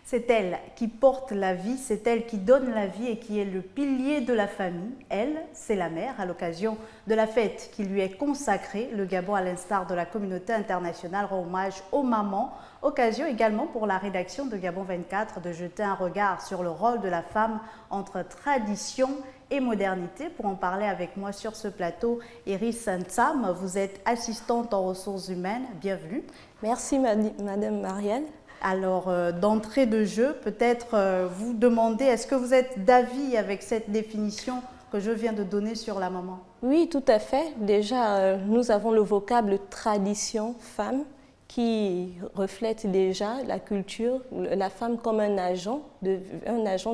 C'est elle qui porte la vie, c'est elle qui donne la vie et qui est le pilier de la famille. Elle, c'est la mère. À l'occasion de la fête qui lui est consacrée, le Gabon, à l'instar de la communauté internationale, rend hommage aux mamans. Occasion également pour la rédaction de Gabon 24 de jeter un regard sur le rôle de la femme entre tradition et modernité. Pour en parler avec moi sur ce plateau, Iris Ntsam, vous êtes assistante en ressources humaines. Bienvenue. Merci Madame Marielle. Alors, d'entrée de jeu, peut-être vous demander, est-ce que vous êtes d'avis avec cette définition que je viens de donner sur la maman? Oui, tout à fait. Déjà, nous avons le vocable tradition femme qui reflète déjà la culture, la femme comme un agent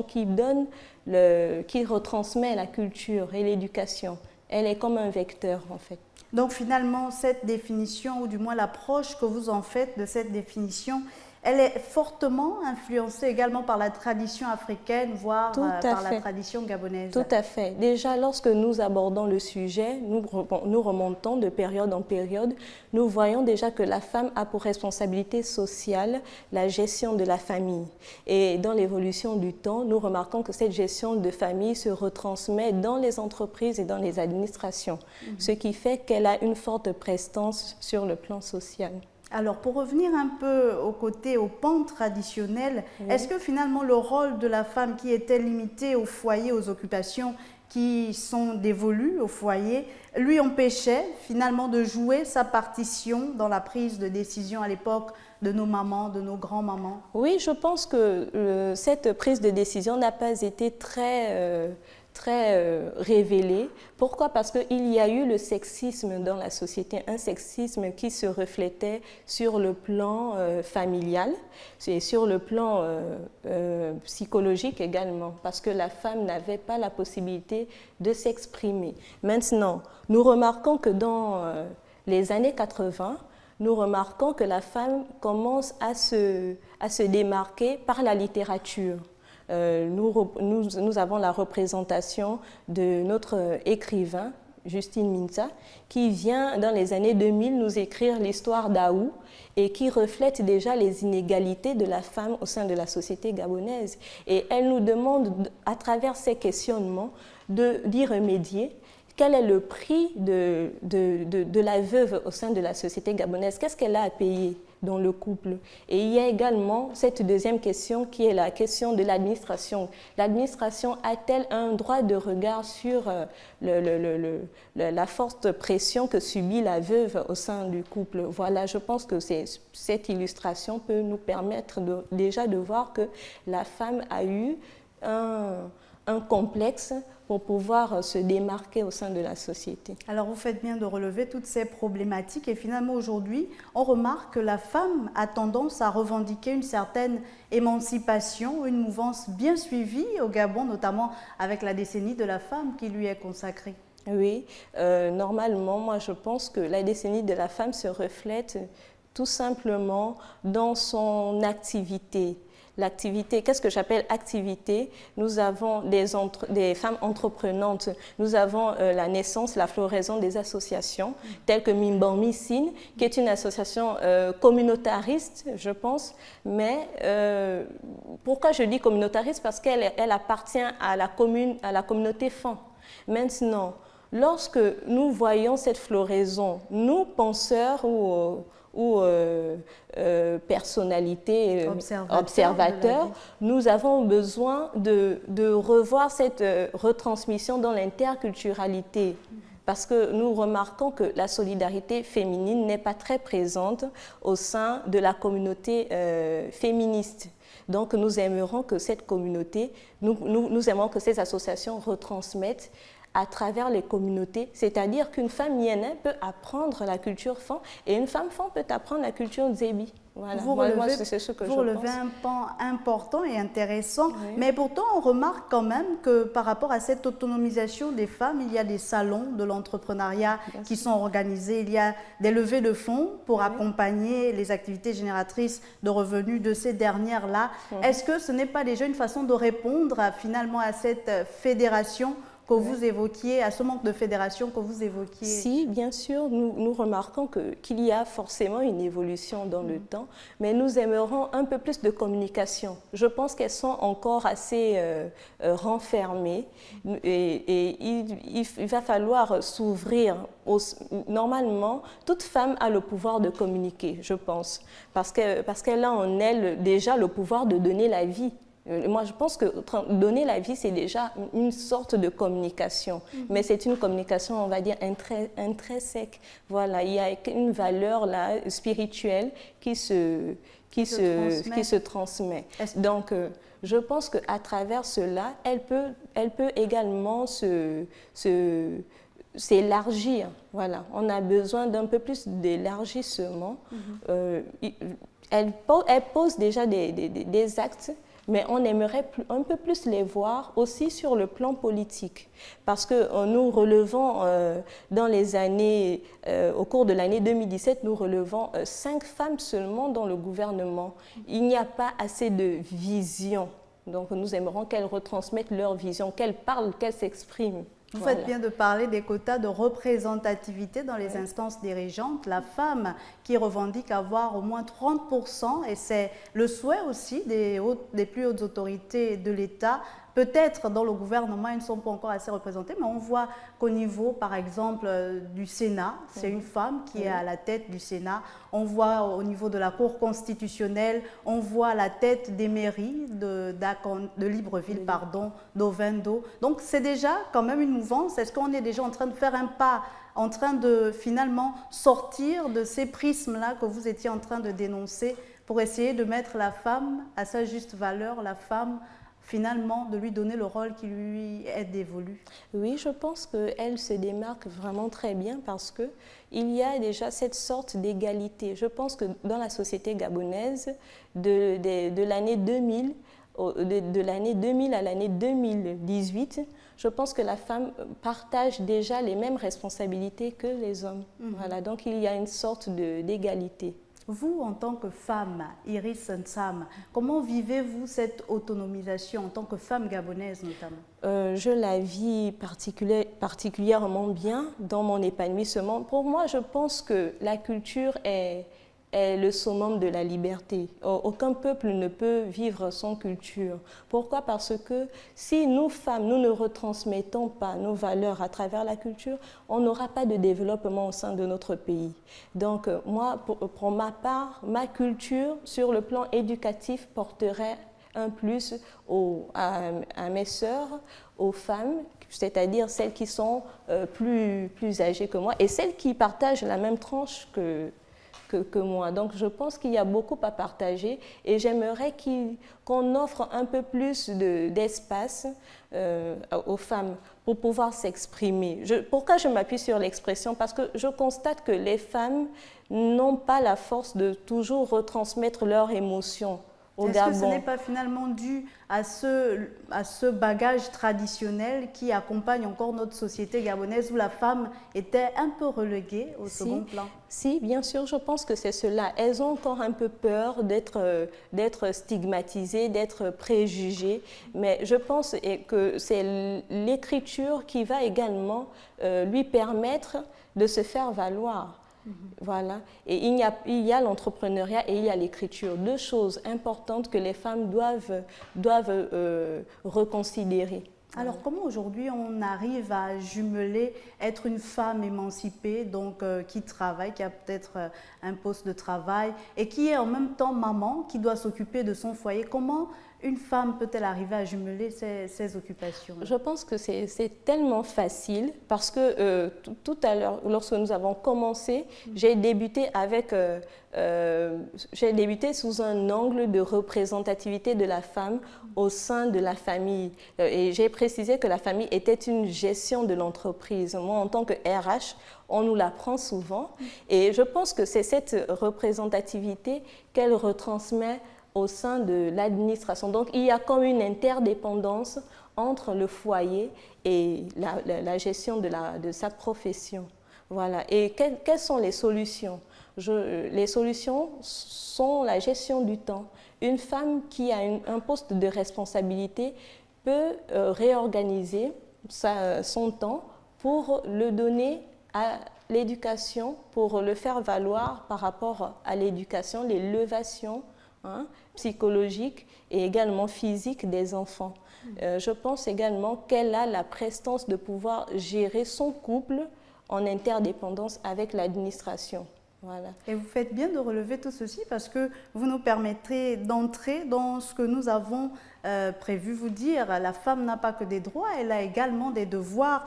qui donne, qui retransmet la culture et l'éducation. Elle est comme un vecteur en fait. Donc finalement, cette définition, ou du moins l'approche que vous en faites de cette définition, elle est fortement influencée également par la tradition africaine, voire par la tradition gabonaise. Tout à fait. Déjà, lorsque nous abordons le sujet, nous remontons de période en période, nous voyons déjà que la femme a pour responsabilité sociale la gestion de la famille. Et dans l'évolution du temps, nous remarquons que cette gestion de famille se retransmet dans les entreprises et dans les administrations, ce qui fait qu'elle a une forte prestance sur le plan social. Alors, pour revenir un peu au pan traditionnel, est-ce que finalement le rôle de la femme qui était limité au foyer, aux occupations qui sont dévolues au foyer, lui empêchait finalement de jouer sa partition dans la prise de décision à l'époque de nos mamans, de nos grands-mamans? Oui, je pense que cette prise de décision n'a pas été très révélée. Pourquoi? Parce qu'il y a eu le sexisme dans la société, un sexisme qui se reflétait sur le plan familial et sur le plan psychologique également, parce que la femme n'avait pas la possibilité de s'exprimer. Maintenant, nous remarquons que dans les années 80, nous remarquons que la femme commence à se démarquer par la littérature. Nous avons la représentation de notre écrivain, Justine Minsa, qui vient dans les années 2000 nous écrire l'histoire d'Aou et qui reflète déjà les inégalités de la femme au sein de la société gabonaise. Et elle nous demande, à travers ces questionnements, d'y remédier. Quel est le prix de la veuve au sein de la société gabonaise? Qu'est-ce qu'elle a à payer dans le couple? Et il y a également cette deuxième question qui est la question de l'administration. L'administration a-t-elle un droit de regard sur la forte pression que subit la veuve au sein du couple? Voilà, je pense que cette illustration peut nous permettre déjà de voir que la femme a eu un complexe pour pouvoir se démarquer au sein de la société. Alors vous faites bien de relever toutes ces problématiques et finalement aujourd'hui on remarque que la femme a tendance à revendiquer une certaine émancipation, une mouvance bien suivie au Gabon, notamment avec la décennie de la femme qui lui est consacrée. Oui, normalement moi je pense que la décennie de la femme se reflète tout simplement dans son activité. L'activité, qu'est-ce que j'appelle activité? Nous avons des femmes entreprenantes, nous avons la naissance, la floraison des associations telles que Mimban Missine, qui est une association communautariste, je pense, mais pourquoi je dis communautariste? Parce qu'elle appartient à la communauté FAN. Maintenant, lorsque nous voyons cette floraison, nous, penseurs ou personnalités, observateurs, nous avons besoin de revoir cette retransmission dans l'interculturalité. Parce que nous remarquons que la solidarité féminine n'est pas très présente au sein de la communauté féministe. Donc nous aimerons que cette communauté, nous aimerons que ces associations retransmettent à travers les communautés, c'est-à-dire qu'une femme yéné peut apprendre la culture fan et une femme fan peut apprendre la culture zébi. Voilà. Vous relevez un pan important et intéressant, mais pourtant on remarque quand même que par rapport à cette autonomisation des femmes, il y a des salons de l'entrepreneuriat qui sont organisés, il y a des levées de fonds pour accompagner les activités génératrices de revenus de ces dernières-là. Est-ce que ce n'est pas déjà une façon de répondre finalement à cette fédération que vous évoquiez, à ce manque de fédération que vous évoquiez? Si, bien sûr, nous remarquons qu'il y a forcément une évolution dans le temps, mais nous aimerions un peu plus de communication. Je pense qu'elles sont encore assez renfermées et il va falloir s'ouvrir. Normalement, toute femme a le pouvoir de communiquer, je pense, parce qu'elle a en elle déjà le pouvoir de donner la vie. Moi, je pense que donner la vie, c'est déjà une sorte de communication, mais c'est une communication, on va dire, intrinsèque. Voilà, il y a une valeur là, spirituelle qui se transmet. Donc, je pense qu'à travers cela, elle peut également s'élargir. Voilà, on a besoin d'un peu plus d'élargissement. Elle pose déjà des actes, mais on aimerait un peu plus les voir aussi sur le plan politique. Parce que nous relevons dans les années, au cours de l'année 2017, nous relevons 5 femmes seulement dans le gouvernement. Il n'y a pas assez de vision. Donc nous aimerons qu'elles retransmettent leur vision, qu'elles parlent, qu'elles s'expriment. Vous faites bien de parler des quotas de représentativité dans les instances dirigeantes. La femme qui revendique avoir au moins 30%, et c'est le souhait aussi des plus hautes autorités de l'État. Peut-être dans le gouvernement, ils ne sont pas encore assez représentés, mais on voit qu'au niveau, par exemple, du Sénat, c'est une femme qui est à la tête du Sénat. On voit au niveau de la Cour constitutionnelle, on voit la tête des mairies de Libreville, d'Ovendo. Donc c'est déjà quand même une mouvance. Est-ce qu'on est déjà en train de faire un pas, en train de finalement sortir de ces prismes-là que vous étiez en train de dénoncer pour essayer de mettre la femme à sa juste valeur, la femme finalement de lui donner le rôle qui lui est dévolu? Oui, je pense qu'elle se démarque vraiment très bien parce qu'il y a déjà cette sorte d'égalité. Je pense que dans la société gabonaise, de l'année 2000, de l'année 2000 à l'année 2018, je pense que la femme partage déjà les mêmes responsabilités que les hommes. Voilà, donc il y a une sorte d'égalité. Vous, en tant que femme, Iris Nsam, comment vivez-vous cette autonomisation en tant que femme gabonaise notamment? Je la vis particulièrement bien dans mon épanouissement. Pour moi, je pense que la culture est le summum de la liberté. Aucun peuple ne peut vivre sans culture. Pourquoi? Parce que si nous, femmes, nous ne retransmettons pas nos valeurs à travers la culture, on n'aura pas de développement au sein de notre pays. Donc, moi, pour ma part, ma culture, sur le plan éducatif, porterait un plus à mes sœurs, aux femmes, c'est-à-dire celles qui sont plus âgées que moi et celles qui partagent la même tranche que moi. Donc je pense qu'il y a beaucoup à partager et j'aimerais qu'on offre un peu plus d'espace aux femmes pour pouvoir s'exprimer. Pourquoi je m'appuie sur l'expression? Parce que je constate que les femmes n'ont pas la force de toujours retransmettre leurs émotions. Est-ce que ce n'est pas finalement dû à ce bagage traditionnel qui accompagne encore notre société gabonaise où la femme était un peu reléguée au second plan? Si, bien sûr, je pense que c'est cela. Elles ont encore un peu peur d'être stigmatisées, d'être préjugées, mais je pense que c'est l'écriture qui va également lui permettre de se faire valoir. Voilà. Et il y a l'entrepreneuriat et il y a l'écriture. 2 choses importantes que les femmes doivent reconsidérer. Alors, comment aujourd'hui on arrive à jumeler être une femme émancipée, donc qui travaille, qui a peut-être un poste de travail et qui est en même temps maman, qui doit s'occuper de son foyer? Comment une femme peut-elle arriver à jumeler ces occupations? Je pense que c'est tellement facile parce que tout à l'heure, lorsque nous avons commencé, j'ai débuté sous un angle de représentativité de la femme au sein de la famille. Et j'ai précisé que la famille était une gestion de l'entreprise. Moi, en tant que RH, on nous l'apprend souvent. Et je pense que c'est cette représentativité qu'elle retransmet au sein de l'administration. Donc, il y a comme une interdépendance entre le foyer et la gestion de sa profession. Voilà. Et quelles sont les solutions? Les solutions sont la gestion du temps. Une femme qui a un poste de responsabilité peut réorganiser son temps pour le donner à l'éducation, pour le faire valoir par rapport à l'éducation, l'élévation psychologique et également physique des enfants. Je pense également qu'elle a la prestance de pouvoir gérer son couple en interdépendance avec l'administration. Voilà. Et vous faites bien de relever tout ceci parce que vous nous permettrez d'entrer dans ce que nous avons prévu vous dire. La femme n'a pas que des droits, elle a également des devoirs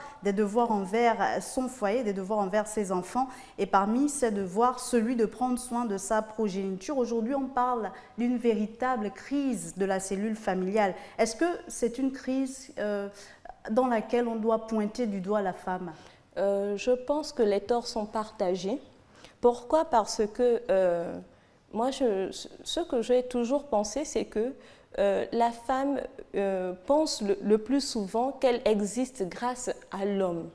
envers son foyer, des devoirs envers ses enfants. Et parmi ces devoirs, celui de prendre soin de sa progéniture. Aujourd'hui, on parle d'une véritable crise de la cellule familiale. Est-ce que c'est une crise dans laquelle on doit pointer du doigt la femme? Je pense que les torts sont partagés. Pourquoi? Parce que moi, ce que j'ai toujours pensé, c'est que la femme pense le plus souvent qu'elle existe grâce à l'homme.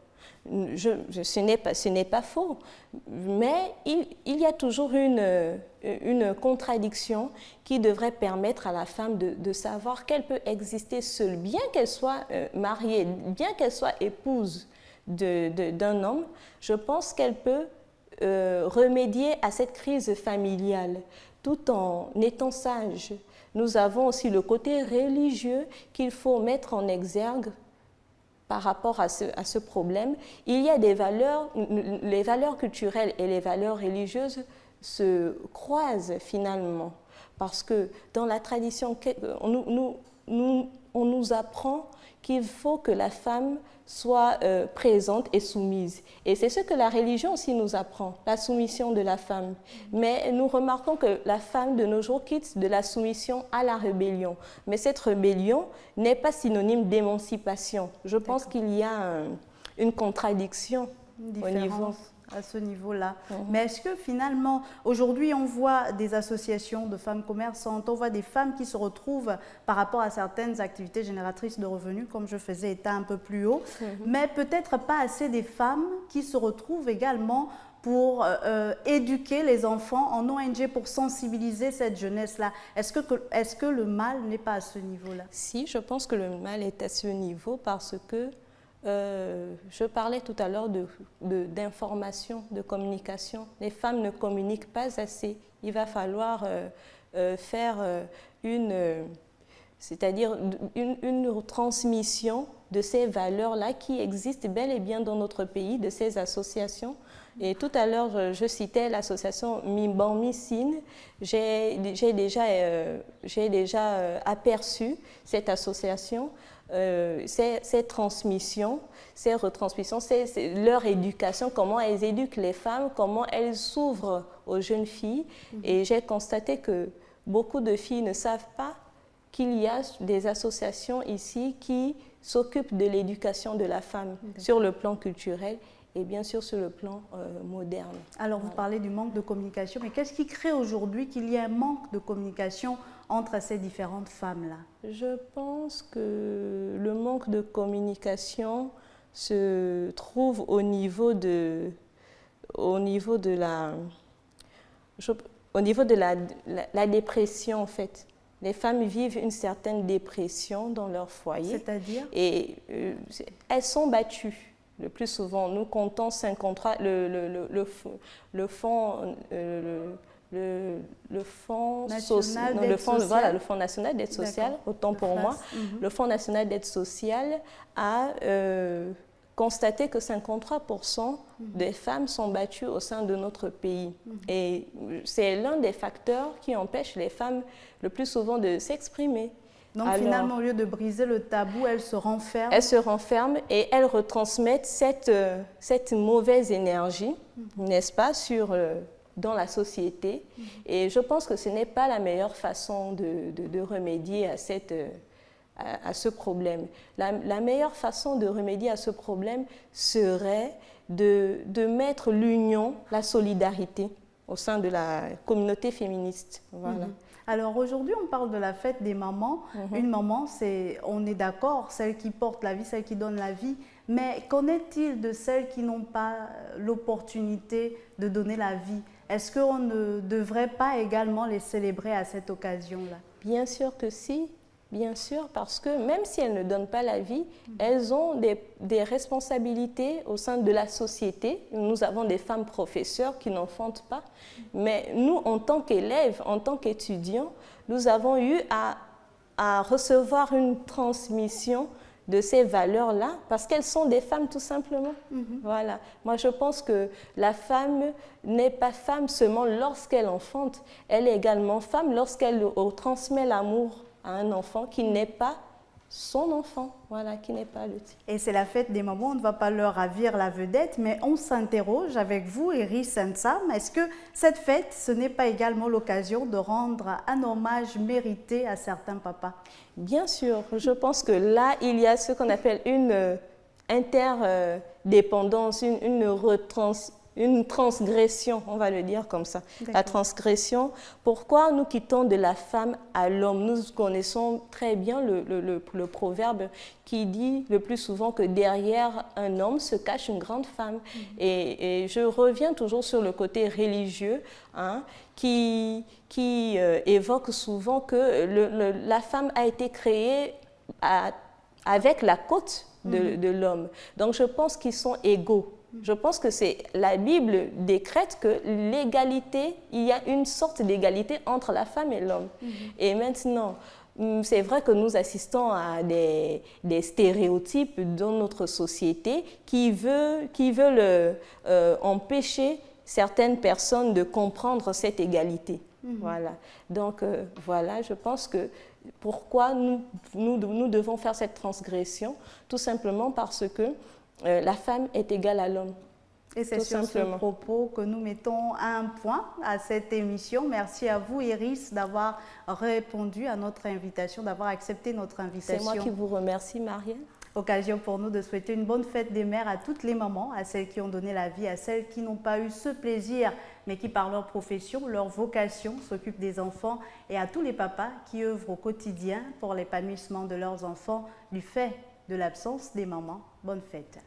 Ce n'est pas faux, mais il y a toujours une contradiction qui devrait permettre à la femme de savoir qu'elle peut exister seule, bien qu'elle soit mariée, bien qu'elle soit épouse d'un homme. Je pense qu'elle peut remédier à cette crise familiale tout en étant sage. Nous avons aussi le côté religieux qu'il faut mettre en exergue par rapport à ce problème. Il y a des valeurs, les valeurs culturelles et les valeurs religieuses se croisent finalement parce que dans la tradition, on nous apprend qu'il faut que la femme soit présente et soumise. Et c'est ce que la religion aussi nous apprend, la soumission de la femme. Mais nous remarquons que la femme de nos jours quitte de la soumission à la rébellion. Mais cette rébellion n'est pas synonyme d'émancipation. Je pense qu'il y a une contradiction au niveau. À ce niveau-là. Mais est-ce que finalement, aujourd'hui, on voit des associations de femmes commerçantes, on voit des femmes qui se retrouvent par rapport à certaines activités génératrices de revenus, comme je faisais état un peu plus haut, mais peut-être pas assez des femmes qui se retrouvent également pour éduquer les enfants en ONG, pour sensibiliser cette jeunesse-là. Est-ce que le mal n'est pas à ce niveau-là? Si, je pense que le mal est à ce niveau parce que je parlais tout à l'heure d'information, de communication. Les femmes ne communiquent pas assez. Il va falloir faire c'est-à-dire une transmission de ces valeurs-là qui existent bel et bien dans notre pays, de ces associations. Et tout à l'heure, je citais l'association Mimban Missine. J'ai déjà aperçu cette association. Ces transmissions, ces retransmissions, c'est leur éducation, comment elles éduquent les femmes, comment elles s'ouvrent aux jeunes filles. Et j'ai constaté que beaucoup de filles ne savent pas qu'il y a des associations ici qui s'occupent de l'éducation de la femme sur le plan culturel et bien sûr sur le plan moderne. Alors vous parlez du manque de communication, mais qu'est-ce qui crée aujourd'hui qu'il y ait un manque de communication entre ces différentes femmes-là? Je pense que le manque de communication se trouve au niveau de la dépression en fait. Les femmes vivent une certaine dépression dans leur foyer. C'est-à-dire? Et elles sont battues. Le plus souvent, nous comptons 53, le Fonds national d'aide sociale, autant pour moi. Le Fonds national d'aide sociale a constaté que 53% des femmes sont battues au sein de notre pays. Et c'est l'un des facteurs qui empêche les femmes le plus souvent de s'exprimer. Donc finalement, au lieu de briser le tabou, elles se renferment. Elles se renferment et elles retransmettent cette mauvaise énergie, n'est-ce pas, dans la société. Et je pense que ce n'est pas la meilleure façon de remédier à ce problème. La meilleure façon de remédier à ce problème serait de mettre l'union, la solidarité au sein de la communauté féministe. Voilà. Alors aujourd'hui, on parle de la fête des mamans. Une maman, on est d'accord, celle qui porte la vie, celle qui donne la vie. Mais qu'en est-il de celles qui n'ont pas l'opportunité de donner la vie? Est-ce qu'on ne devrait pas également les célébrer à cette occasion-là? Bien sûr que si. Bien sûr, parce que même si elles ne donnent pas la vie, elles ont des responsabilités au sein de la société. Nous avons des femmes professeurs qui n'enfantent pas, mais nous, en tant qu'élèves, en tant qu'étudiants, nous avons eu à recevoir une transmission de ces valeurs-là, parce qu'elles sont des femmes tout simplement. Voilà. Moi, je pense que la femme n'est pas femme seulement lorsqu'elle enfante, elle est également femme lorsqu'elle transmet l'amour à un enfant qui n'est pas son enfant, voilà, qui n'est pas le tien. Et c'est la fête des mamans, on ne va pas leur ravir la vedette, mais on s'interroge avec vous, Iris Nsam, est-ce que cette fête, ce n'est pas également l'occasion de rendre un hommage mérité à certains papas? Bien sûr, je pense que là, il y a ce qu'on appelle une interdépendance, une transgression, on va le dire comme ça. La transgression, pourquoi nous quittons de la femme à l'homme? Nous connaissons très bien le proverbe qui dit le plus souvent que derrière un homme se cache une grande femme. Et je reviens toujours sur le côté religieux, hein, qui évoque souvent que la femme a été créée avec la côte de l'homme. Donc je pense qu'ils sont égaux. Je pense que la Bible décrète que l'égalité, il y a une sorte d'égalité entre la femme et l'homme. Et maintenant, c'est vrai que nous assistons à des stéréotypes dans notre société qui veulent empêcher certaines personnes de comprendre cette égalité. Voilà. Donc, voilà, je pense que pourquoi nous devons faire cette transgression? Tout simplement parce que la femme est égale à l'homme. Et c'est sur ce propos que nous mettons un point à cette émission. Merci à vous, Iris, d'avoir répondu à notre invitation, d'avoir accepté notre invitation. C'est moi qui vous remercie, Marielle. Occasion pour nous de souhaiter une bonne fête des mères à toutes les mamans, à celles qui ont donné la vie, à celles qui n'ont pas eu ce plaisir, mais qui par leur profession, leur vocation, s'occupent des enfants, et à tous les papas qui œuvrent au quotidien pour l'épanouissement de leurs enfants du fait de l'absence des mamans. Bonne fête.